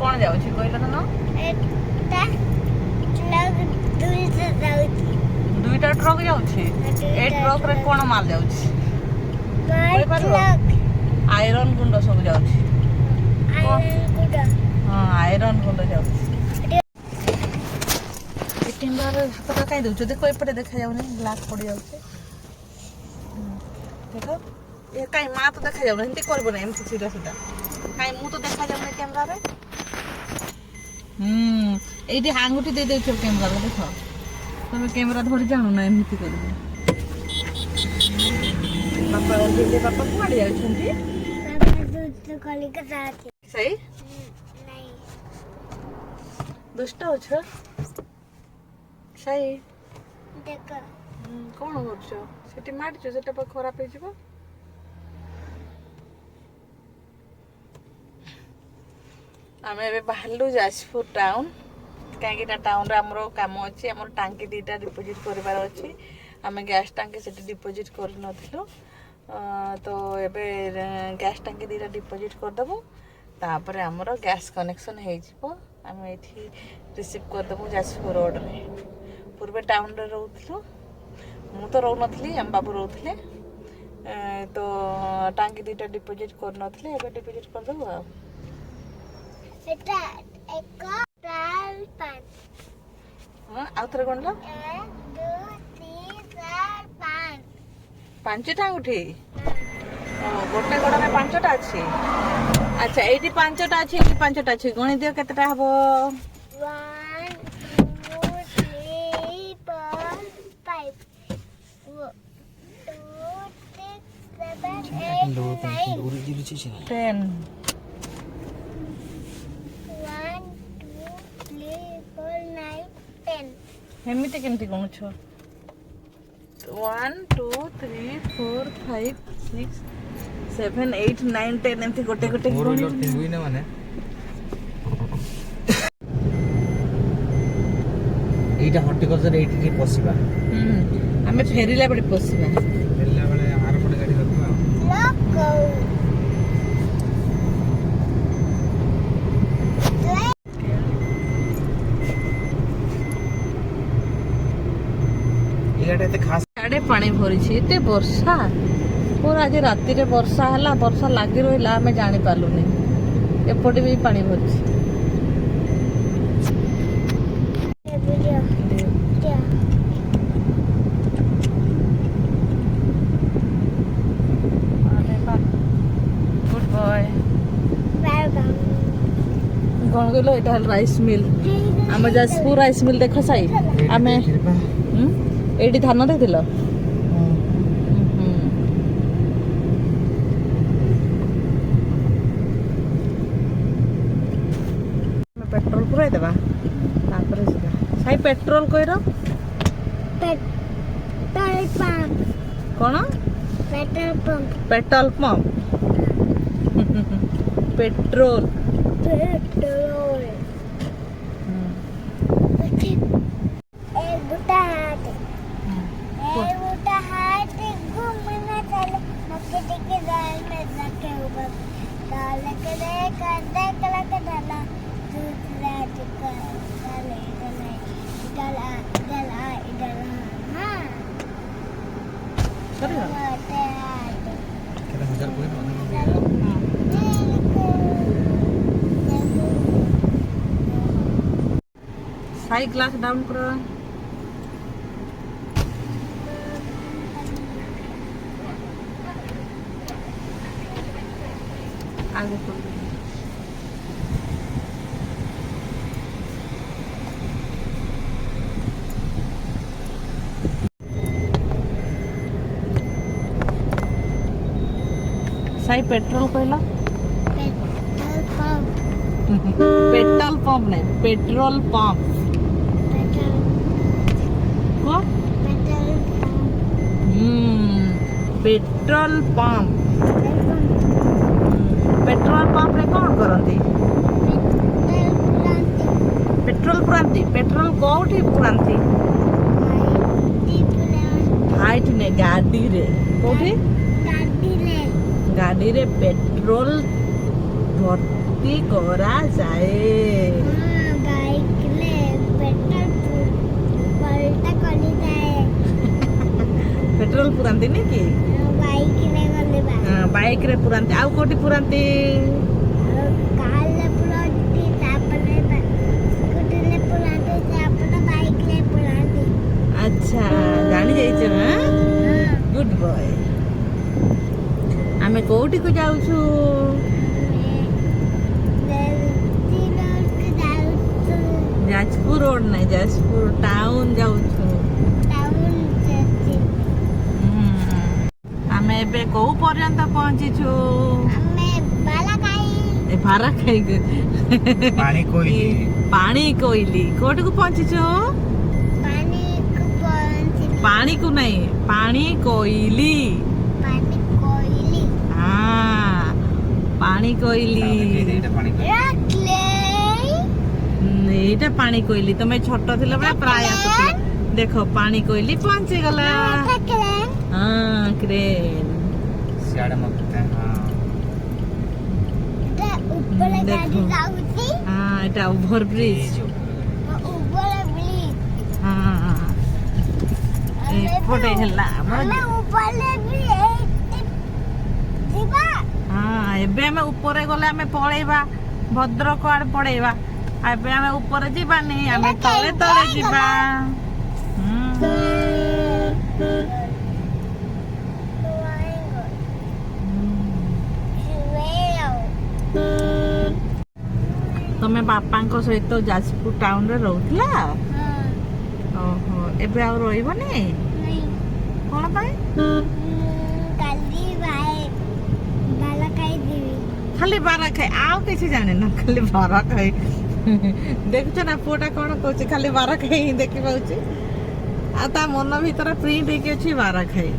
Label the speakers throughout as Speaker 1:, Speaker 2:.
Speaker 1: କଣ ଯାଉଛି କହିଲ ତ? ଦୁଇଟା ଟ୍ରକ୍ ଯାଉଛି। ଏ ଟ୍ରକ୍ ରେ କଣ ମାଲ ଯାଉଛି କହିପାରିବ? ଆଇରନ୍ ଗୁଣ୍ଡ ସବୁ ଯାଉଛି। ହଁ ଆଇରନ୍ ଗୁଣ୍ଡ ଯାଉଛି। କ୍ୟାମେରାରେ ହାତଟା କାଇଁ ଦେଉଛ? ଦେଖ ଏପଟେ ଦେଖାଯାଉନି, ଗ୍ଲାସ୍ ପଡ଼ିଯାଉଛି। ଦେଖ ଏ କାଇଁ ମା ତ ଦେଖାଯାଉନି, ଏମିତି କରିବ ନା, ଏମିତି ସିଧା ସିଧା କାଇଁ ମୁଁ ତ ଦେଖାଯାଉନି କ୍ୟାମେରାରେ। এইটি আঙুঠি দিয়ে দেছ ক্যামেরা দেখো, তুমি ক্যামেরা ধরি জানো না এমনি করবে। বাপা ওদিকে বাপা কুଆଡେ যাଉଛନ୍ତି? ସେଇ ଦୁଷ୍ଟ ଅଛ ସେଇ କଣ କରୁଛ ସେଠି? ମାରିଛ ସେଟା ପା ଖରାପ ହେଇଯିବ। ଆମେ ଏବେ ବାହାରିଲୁ ଯାଜପୁର ଟାଉନ, କାହିଁକି ନା ଟାଉନରେ ଆମର କାମ ଅଛି। ଆମର ଟାଙ୍କି ଦୁଇଟା ଡିପୋଜିଟ୍ କରିବାର ଅଛି। ଆମେ ଗ୍ୟାସ୍ ଟାଙ୍କି ସେଠି ଡିପୋଜିଟ୍ କରିନଥିଲୁ, ତ ଏବେ ଗ୍ୟାସ୍ ଟାଙ୍କି ଦୁଇଟା ଡିପୋଜିଟ୍ କରିଦେବୁ। ତାପରେ ଆମର ଗ୍ୟାସ୍ କନେକ୍ସନ୍ ହେଇଯିବ। ଆମେ ଏଠି ରିସିଭ୍ କରିଦେବୁ ଯାଜପୁର ରୋଡ଼ରେ। ପୂର୍ବେ ଟାଉନରେ ରହୁଥିଲୁ, ମୁଁ ତ ରହୁନଥିଲି, ଆମ ବାବୁ ରହୁଥିଲେ। ତ ଟାଙ୍କି ଦୁଇଟା ଡିପୋଜିଟ୍ କରିନଥିଲେ, ଏବେ ଡିପୋଜିଟ୍ କରିଦେବୁ ଆଉ। ଆଉ ଥରେ କଣ? 5ଟା ଆଙ୍ଗୁଠି? ଗୋଟେ ଗୋଡ଼ରେ 5ଟା ଅଛି। ଆଚ୍ଛା ଏଇଠି 5ଟା ଅଛି, ଏଇଠି 5ଟା ଅଛି। ଗଣି ଦିଅ କେତେଟା ହବ? 1 2 3 4 5 2 6 7 8 9 10। 1 2 3 4 9 10। ଏମିତି କେମିତି ଗଣୁଛ? 1 2 3 4 5 6 7 8 9 10 ଏମିତି ଗୋଟେ ଗୋଟେ ମାନେ
Speaker 2: এইটা হর্টিকলচার এইটি কে পସିবা।
Speaker 1: ଆମେ ଫେରିଲା ବେଳେ ପଶିବା।
Speaker 2: ଫେରିଲା ବେଳେ ଆର ପଟେ ଗାଡ଼ି ରଖିବା। ଏଇଟା ଏତେ ଖାସ୍
Speaker 1: ଆଡ଼େ ପାଣି ଭରିଛି, ଏତେ ବର୍ଷା ପୁରା। ଆଜି ରାତିରେ ବର୍ଷା ହେଲା, ବର୍ଷା ଲାଗି ରହିଲା, ଆମେ ଜାଣିପାରିଲୁନି। ଏପଟେ ବି ପାଣି ଭରିଛି। Good boy. କଣ କହିଲ? ଏଇଟା ହେଲା ରାଇସ୍ ମିଲ୍। ଆମ ଯାଜପୁର ରାଇସ୍ ମିଲ୍ ଦେଖ ସାଇ। ଆମେ ଏଇଠି ଧାନ ଦେଇଥିଲ? पेट्रोल पुराई देबा तापर ଯିବା। ସାଇ ପେଟ୍ରୋଲ କଇର?
Speaker 3: Petrol pump.
Speaker 1: କଣ?
Speaker 3: Petrol pump.
Speaker 1: Petrol pump. Petrol
Speaker 3: petrol. एक बुटा हाथ घूमना चले मक्के टिके दाल में रखे ऊपर दाल के दे करदे कला के डाला दूध ले टिका डाले डाले डाला डाला डाला हां
Speaker 1: सरी हो
Speaker 2: କେତେ ହଜାର କୋଇ
Speaker 1: साई ग्लास डाउन करो। आगे कर साई पेट्रोल कहला?
Speaker 3: Petrol pump.
Speaker 1: पेट्रोल पंप नहीं, पेट्रोल पंप। को पेट्रोल पंप। पेट्रोल पंप रे कौन करती? पेट्रोल पुरांती। पेट्रोल कोठी पुरांती? हाइट ने गाड़ी रे कोठी? गाड़ी रे पेट्रोल भर्ती କେମିତି କରାଯାଏ।
Speaker 3: ବାଇକରେ ପେଟ୍ରୋଲ ପଲଟା କରିଥାଏ।
Speaker 1: ପେଟ୍ରୋଲ ପୁରାନ୍ତିନି କି?
Speaker 3: ବାଇକରେ ଗଲେ
Speaker 1: ବାଇକରେ ପୁରାନ୍ତି। ଆଉ କୋଉଠି ପୁରାନ୍ତି?
Speaker 3: କାରରେ ପୁରାନ୍ତି, ତାପରେ ସ୍କୁଟିରେ ପୁରାନ୍ତି, ତାପରେ ବାଇକରେ ପୁରାନ୍ତି।
Speaker 1: ଆଚ୍ଛା ଜାଣି ଯାଇଛ। Good boy. ଆମେ କୋଉଠିକୁ ଯାଉଛୁ? ଯାଜପୁର ରୋଡ ନାହିଁ, ଯାଜପୁର ଟାଉନ ଯାଉଛୁ। ଆମେ ଏବେ କୋଉ ପର୍ଯ୍ୟନ୍ତ ପହଞ୍ଚିଛୁ? ଏ ଭାରା ଖାଇକି
Speaker 2: ପାଣି କୋଇଲି।
Speaker 1: ପାଣି କୋଇଲି କୋଉଠିକୁ ପହଞ୍ଚିଛୁ? ପାଣିକୁ ନାହିଁ, ପାଣି କୋଇଲି। ପାଣି କୋଇଲି।
Speaker 2: ଏଇଟା ପାଣି କୋଇଲି।
Speaker 1: ଏଇଟା ପାଣି କୋଇଲି। ତମେ ଛୋଟ ଥିଲ ବେଳେ ପ୍ରାୟ ଆସୁଥିଲ। ଦେଖ ପାଣି କୋଇଲି ପହଞ୍ଚିଗଲା। ହଁ କ୍ରେନ୍।
Speaker 2: ସିଆଡେ ମତେ
Speaker 1: ଦେଖ। ହଁ ଏଟା ଓଭର ବ୍ରିଜ। ହଁ ଏପଟେ ହେଲା ଆମର। ହଁ ଏବେ ଆମେ ଉପରେ ଗଲେ ଆମେ ପଳେଇବା ଭଦ୍ରକ ଆଡେ ପଳେଇବା। ଏବେ ଆମେ ଉପରେ ଯିବାନି, ଆମେ ତଳେ ତଳେ ଯିବା। ତମେ ବାପାଙ୍କ ସହିତ ଯାଜପୁର ଟାଉନରେ ରହୁଥିଲ? ଓହୋ ଏବେ ଆଉ ରହିବନି? କଣ ପାଇଁ? ଖାଲି ବାରା ଖାଇ, ଆଉ କିଛି ଜାଣିନ? ଖାଲି ବାରା ଖାଇ। ଦେଖୁଛ ନା ପୁଅଟା କଣ କହୁଛି? ଖାଲି ବାରା ଖାଇ ହିଁ ଦେଖି ପାଉଛି। ଆଉ ତା ମନ ଭିତରେ ପ୍ରିଣ୍ଟ ହେଇକି ଅଛି ବାରା ଖାଇ।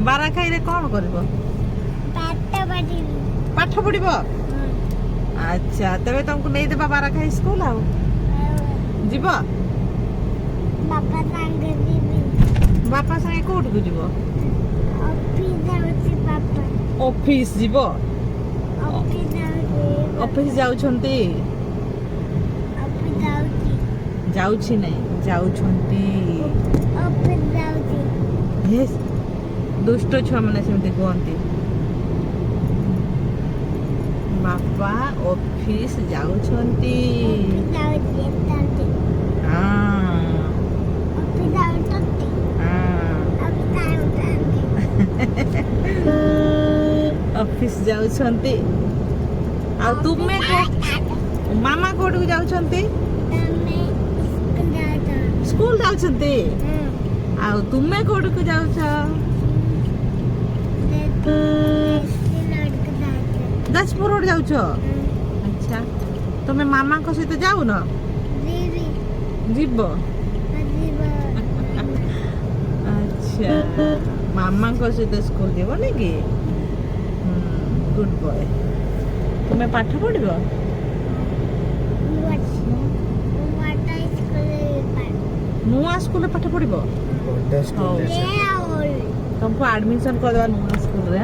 Speaker 1: ବାରା ଖାଇରେ କଣ କରିବ? ପାଠ ପଢିବ। ଆଚ୍ଛା ତେବେ ତମକୁ ନେଇଦେବା ବାରା ଖାଇ ସ୍କୁଲ। ଆଉ ଯିବ? ବାପା ସାଙ୍ଗେ କୋଉଠିକୁ ଯିବ? ଅଫିସ ଯିବ? ଅଫିସ ଯାଉଛନ୍ତି? ଯାଉଛି ନାଇଁ, ଯାଉଛନ୍ତି। ଦୁଷ୍ଟ ଛୁଆ ମାନେ ସେମିତି କୁହନ୍ତି। ବାପା ଅଫିସ ଯାଉଛନ୍ତି। ଅଫିସ ଯାଉଛନ୍ତି। ଆଉ ତୁମେ ମାମା କୋଉଠିକୁ ଯାଉଛନ୍ତି? ସ୍କୁଲ ଯାଉଛନ୍ତି। ଆଉ ତୁମେ କୋଉଠିକୁ ଯାଉଛ? ଯାଜପୁର ରୋଡ ଯାଉଛ? ଆଚ୍ଛା ତମେ ମାମାଙ୍କ ସହିତ ଯାଉନ? ଯିବ? ଆଚ୍ଛା ମାମାଙ୍କ ସହିତ ସ୍କୁଲ ଯିବନି କି? Good boy. ତୁମେ ପାଠ ପଢିବ? ନୂଆ ସ୍କୁଲରେ ପାଠ ପଢିବ? ତମକୁ ଆଡମିସନ କରିଦେବା ନୂଆ ସ୍କୁଲରେ।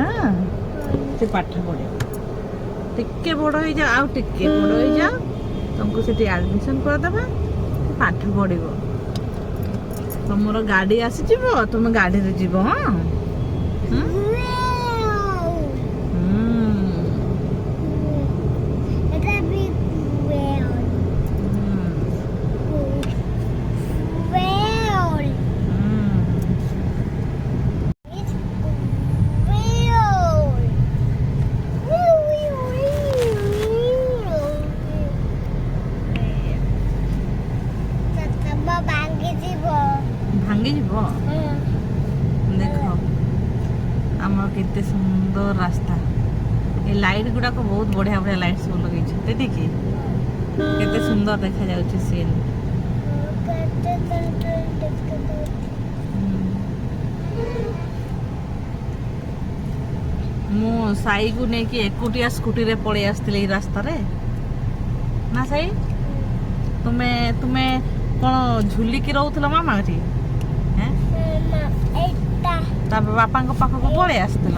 Speaker 1: ସେ ପାଠ ପଢିବ। ଟିକେ ବଡ ହେଇଯାଅ, ଆଉ ଟିକେ ବଡ ହେଇଯାଅ, ତମକୁ ସେଠି ଆଡମିସନ କରିଦେବା, ପାଠ ପଢିବ। ତମର ଗାଡି ଆସିଯିବ, ତମେ ଗାଡିରେ ଯିବ। ଭାଙ୍ଗିଯିବ। ଦେଖ ଆମର କେତେ ସୁନ୍ଦର ରାସ୍ତା। ଏ ଲାଇଟ୍ ଗୁଡାକ ବହୁତ ବଢିଆ ବଢିଆ ଲାଇଟ୍ ସବୁ ଲଗେଇଛନ୍ତି। ଦେଖି କେତେ ସୁନ୍ଦର ଦେଖା ଯାଉଛି ସିନ୍। ମୁଁ ସାଇକୁ ନେଇକି ଏକୁଟିଆ ସ୍କୁଟିରେ ପଳେଇ ଆସିଥିଲି ଏଇ ରାସ୍ତାରେ। ନା ସାଇ ତୁମେ ତୁମେ କଣ ଝୁଲିକି ରହୁଥିଲ ମାମା ଏଠି? ତାପରେ ବାପାଙ୍କ ପାଖକୁ ପଳେଇ ଆସିଥିଲ?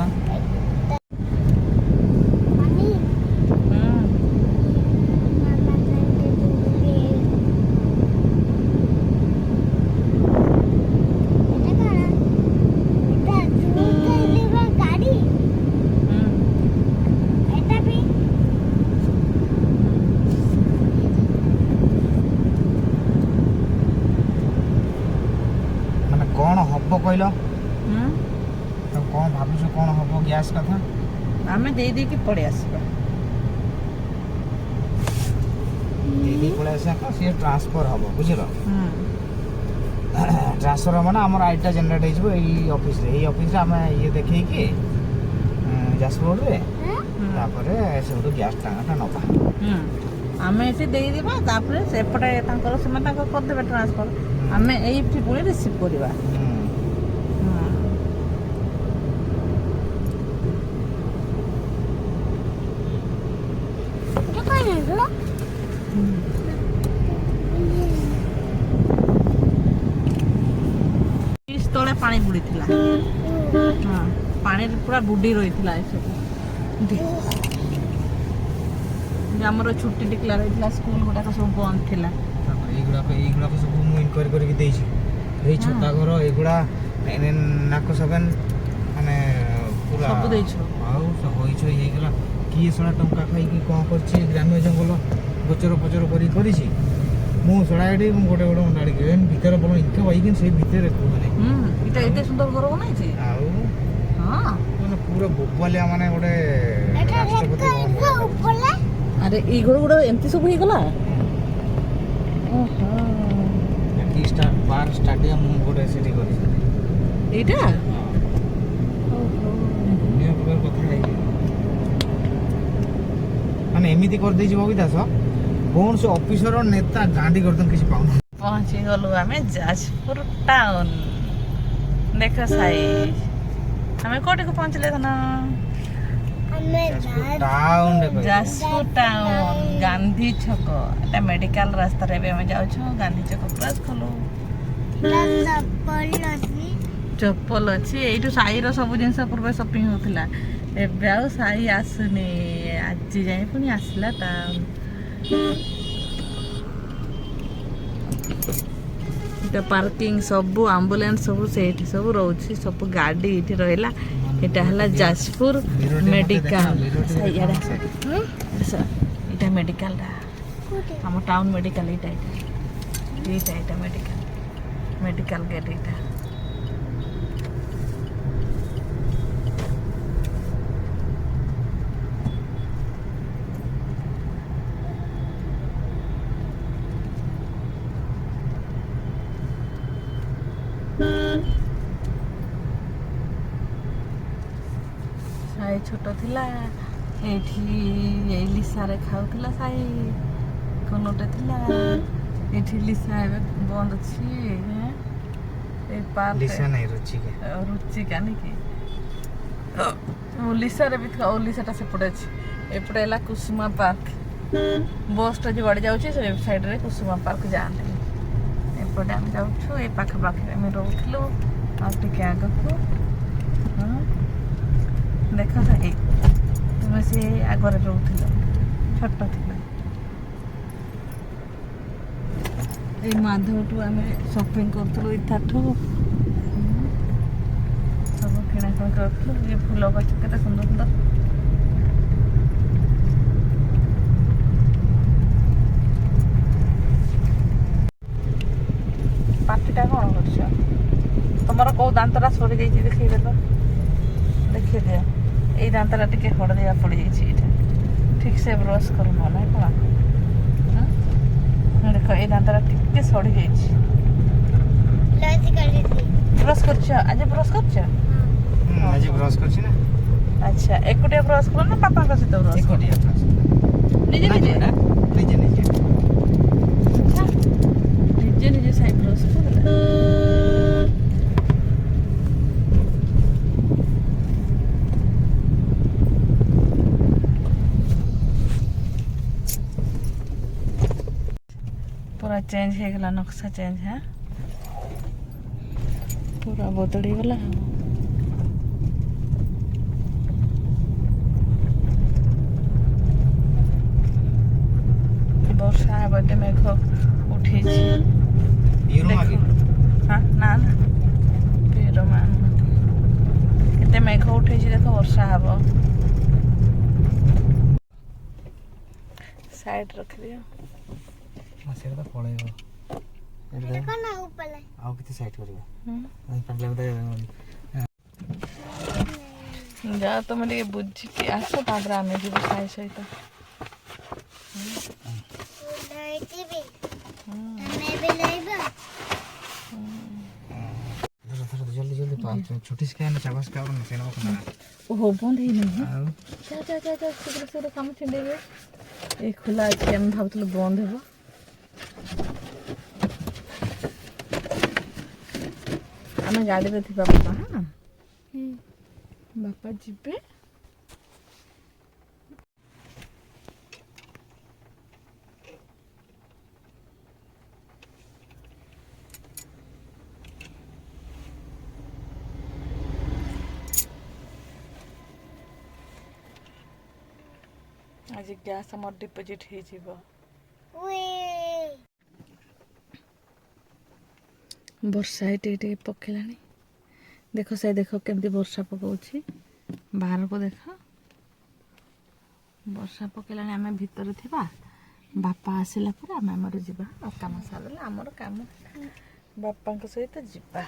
Speaker 2: ହବ କହିଲ
Speaker 1: ହୁଁ
Speaker 2: ତ କ'ଣ ଭାବୁଛ କ'ଣ ହବ ଗ୍ୟାସ୍ କଥା
Speaker 1: ଆମେ ଦେଇ ଦେଇକି ପଳେଇ ଆସିବା
Speaker 2: ଦେଇଦେଇ ପଳେଇ ଆସିବା ତ ସିଏ ଟ୍ରାନ୍ସଫର ହବ ବୁଝିଲ ଟ୍ରାନ୍ସଫର ହବ ମାନେ ଆମର ଆଇଟା ଜେନେରେଟ୍ ହେଇଯିବ ଏଇ ଅଫିସରେ ଆମେ ଇଏ ଦେଖେଇକି ଯାଜପୁରରେ ତାପରେ ସେଠୁ ଗ୍ୟାସ୍ ଟାଙ୍କିଟା ନେବା
Speaker 1: ଆମେ ଏଠି ଦେଇଦେବା ତାପରେ ସେପଟେ ତାଙ୍କର ସେମାନେ ତାଙ୍କର କରିଦେବେ ଟ୍ରାନ୍ସଫର ଆମେ ଏଇଠି ପୁଣି ରିସିଭ୍ କରିବା ତଳେ ପାଣି ବୁଡ଼ିଥିଲା ହଁ ପାଣିରେ ପୁରା ବୁଡ଼ି ରହିଥିଲା ଏସବୁ ଆମର ଛୁଟି ଡିକ୍ଲାର ହେଇଥିଲା ସ୍କୁଲ ଗୁଡ଼ାକ ସବୁ ବନ୍ଦ ଥିଲା
Speaker 2: ତାପରେ ଏଇଗୁଡ଼ାକ ସବୁ ମୁଁ ଇନକ୍ୱାରି କରିକି ଦେଇଛି ଏଇ ଛୋଟା ଘର ଏଇଗୁଡ଼ା ନାକ ସେଭେନ ମାନେ ପୁରା
Speaker 1: ସବୁ ଦେଇଛୁ
Speaker 2: ଆଉ ହଇଚଇ ହେଇଗଲା କିଏ ଶଳା ଟଙ୍କା ଖାଇକି କ'ଣ କରିଛି ଗ୍ରାମ୍ୟ ଜଙ୍ଗଲ ଗୋଚର ପଚର କରିକି କରିଛି ମୁଁ ଶଳା ଏଠି ମୁଁ ଗୋଟେ ମୁଣ୍ଡାଡ଼ିକି ଭିତରେ ପଡ଼ିକି ଇନକା ବାଇକି ସେଇ ଭିତରେ ମାନେ
Speaker 1: ଏଇଟା ଏତେ ସୁନ୍ଦର ଘର ବନାଇଛି
Speaker 2: ଆଉ
Speaker 1: ହଁ
Speaker 2: ମାନେ ପୁରା ବୋବାଲିଆ ମାନେ ଗୋଟେ ରାଷ୍ଟ୍ରପତି
Speaker 1: ଆରେ ଏଇ ଘର ଗୁଡ଼ା ଏମିତି ସବୁ ହେଇଗଲା
Speaker 2: ବାର୍ ଷ୍ଟାଡିୟମ ଗୋଟେ ସେଠି କରିଛି
Speaker 1: ଏଇଟା
Speaker 2: ଦୁନିଆ ପ୍ରକାର କଥା ହେଇକି ମାନେ ଏମିତି କରିଦେଇଛି ବବିଦାସ କୌଣସି ଅଫିସର ନେତା ଗାଣ୍ଡି କରିଦେଲେ କିଛି ପାଉନା
Speaker 1: ପହଞ୍ଚି ଗଲୁ ଆମେ ଯାଜପୁର ଟାଉନ ଦେଖ ସାଇ ଆମେ କୋଉଠିକୁ ପହଞ୍ଚିଲେ ଧନ ଯାଜପୁର ଟାଉନ ଗାନ୍ଧୀ ଛକ ଏଟା ମେଡିକାଲ ରାସ୍ତାରେ ଏବେ ଆମେ ଯାଉଛୁ ଗାନ୍ଧୀ ଛକ କ୍ରସ୍ କଲୁ ଚପଲ ଅଛି ଏଇଠୁ ସାଇର ସବୁ ଜିନିଷ ପୂର୍ବେ ସପିଂ ହଉଥିଲା ଏବେ ଆଉ ସାଇ ଆସୁନି ଆଜି ଯାଇ ପୁଣି ଆସିଲା ଟାଉନ এটা পার্কিং সবু আম্বুলেন্স সবু সেইটি সবু রয়েছে সবু গাড়ি এটি রহিলা এটা হলা যাজপুর মেডিকাল এটা মেডিকালটা আমার টাউন মেডিকাল এইটা এইটা এটা মেডিকাল মেডিকাল গেট এইটা ସାଇ ଛୋଟ ଥିଲା ଏଇଠି ଏଇ ଲିସାରେ ଖାଉଥିଲା ସାଇ କୋନଟେ ଥିଲା ଏଇଠି ଲିସା ଏବେ ବନ୍ଦ ଅଛି ଏଇ ପାର୍କ
Speaker 2: ଲିସା ନାହିଁ
Speaker 1: ରୁଚିକା ନାଇକି ଲିସାରେ ବି ଲିସାଟା ସେପଟେ ଅଛି ଏପଟେ ହେଲା କୁସୁମା ପାର୍କ ବସ୍ଟା ଯୁଆଡ଼େ ଯାଉଛି ସେ ସାଇଡ଼ରେ କୁସୁମା ପାର୍କ ଯାଆନ୍ତି ଏପଟେ ଆମେ ଯାଉଛୁ ଏଇ ପାଖାପାଖି ଆମେ ରହୁଥିଲୁ ଆଉ ଟିକେ ଆଗକୁ ଦେଖ ସାଇ ତୁମେ ସେ ଆଗରେ ରହୁଥିଲ ଛୋଟ ଥିଲା ଏଇ ମାଧବଠୁ ଆମେ ସପିଂ କରୁଥିଲୁ ଇଠାଠୁ ସବୁ କିଣାକିଣି କରୁଥିଲୁ ଏ ଫୁଲ ଗଛ କେତେ ସୁନ୍ଦର ସୁନ୍ଦର ପାଟିଟା କ'ଣ କରୁଛ ତମର କୋଉ ଦାନ୍ତଟା ସରିଯାଇଛି ଦେଖେଇଦେଲ ଦେଖେଇଦିଅ ଏଇ ଦାନ୍ତଟା ଟିକେ ହଳଦିଆ ପଡ଼ିଯାଇଛି ଏଇଟା ଠିକ୍ ସେ ବ୍ରସ୍ କରୁନ ନାଇଁ କ'ଣ ଦେଖ ଏଇ ଦାନ୍ତଟା ଟିକେ ସଢ଼ିଯାଇଛି ବ୍ରସ୍ କରୁଛ ଆଜି ବ୍ରସ୍ କରୁଛ
Speaker 2: ଆଜି ବ୍ରସ୍ କରିଛି ନା
Speaker 1: ଆଚ୍ଛା ଏକୁଟିଆ ବ୍ରସ୍ କର ନା ବାପାଙ୍କ ସହିତ ବ୍ରସ୍
Speaker 2: ଏକୁଟିଆ ବ୍ରସ୍
Speaker 1: ନିଜେ ନିଜେ
Speaker 2: ନିଜେ ନିଜେ
Speaker 1: ନିଜେ ନିଜେ ସାଇ ବ୍ରସ୍ କରିଲା पूरा चेंज हो गला नक्शा चेंज है पूरा बदली गला वर्षा हे मेघ उठी हाँ ना ना पीरमान केते मेघ उठे देख वर्षा हे साइड रख दियो
Speaker 2: ସେଟା ତ ପଳେଇବ
Speaker 3: देखो ना ऊपर है।
Speaker 2: ଆଉ କେତେ ସାଇଡ୍ କରିବା
Speaker 1: ହୁଁ।
Speaker 2: ପାଣିଲେ ବୋଧେ
Speaker 1: ଯାଅ ତମେ ଟିକେ ବୁଝିକି ଆସ ତାପରେ ଆମେ ଯିବୁ ସାଇ ସହିତ।
Speaker 3: लाइट भी
Speaker 1: ହୁଁ।
Speaker 3: हमें भी लाइबा
Speaker 2: ଧର ଧର ଜଲ୍ଦି ଜଲ୍ଦି ପାଞ୍ଚ ଛୋଟି ସ୍କାନ ଚାବସ କାବ ନା ସେନ କନା
Speaker 1: ଓହୋ ବନ୍ଦ ହେଇନି।
Speaker 2: ଆଉ
Speaker 1: ଶୀଘ୍ର ଶୀଘ୍ର କାମ ଛିଣ୍ଡେଇବେ। ଏ ଖୋଲା ଅଛି ଆମେ ଭାବୁଥିଲୁ ବନ୍ଦ ହେବ। ଆମେ ଗାଡ଼ିରେ ଥିବା ବାପା ହଁ ବାପା ଯିବେ। ଆଜି ଗ୍ୟାସ୍ ଆମର ଡିପୋଜିଟ୍ ହେଇଯିବ।
Speaker 3: वे
Speaker 1: ବର୍ଷା ଏଠି ଟିକେ ପକେଇଲାଣି। ଦେଖ ସେ ଦେଖ କେମିତି ବର୍ଷା ପକାଉଛି ବାହାରକୁ ଦେଖ ବର୍ଷା ପକେଇଲାଣି। ଆମେ ଭିତରେ ଥିବା ବାପା ଆସିଲା ପରେ ଆମେ ଆମର ଯିବା ଆଉ କାମ ସାରିଲେ ଆମର କାମ ବାପାଙ୍କ ସହିତ ଯିବା।